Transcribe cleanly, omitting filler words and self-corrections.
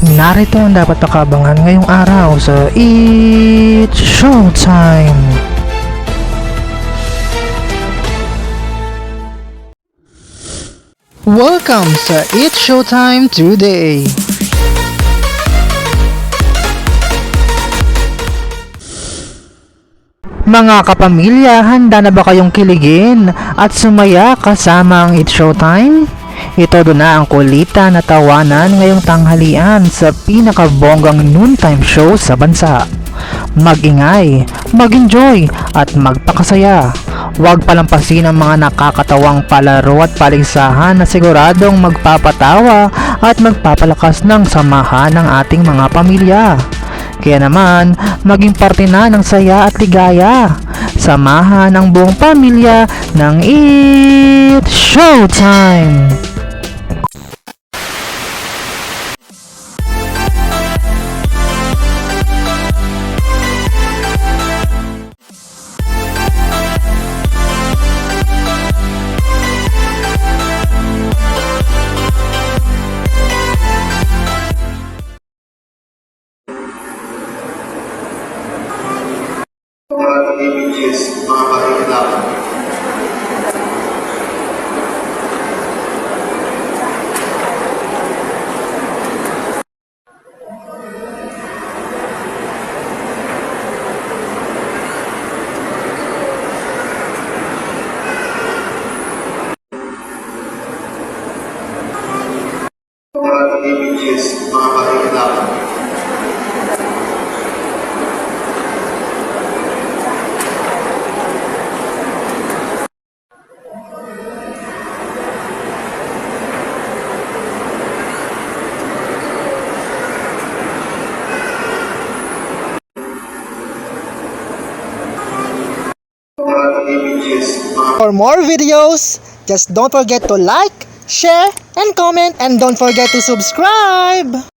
Narito ang dapat pakabangan ngayong araw sa It's Showtime! Welcome sa It's Showtime today! Mga kapamilya, handa na ba kayong kiligin at sumaya kasama ang It's Showtime? Ito doon na ang kulita na tawanan ngayong tanghalian sa pinakabonggang noontime show sa bansa. Mag-ingay, mag-enjoy at magpakasaya. Huwag palampasin ang mga nakakatawang palaro at paligsahan na siguradong magpapatawa at magpapalakas ng samahan ng ating mga pamilya. Kaya naman, maging parte na ng saya at ligaya. Samahan ang buong pamilya ng It's Showtime! Mga images, mga kahilaw. Mga images, mga kahilaw. For more videos, just don't forget to like, share, and comment, and don't forget to subscribe!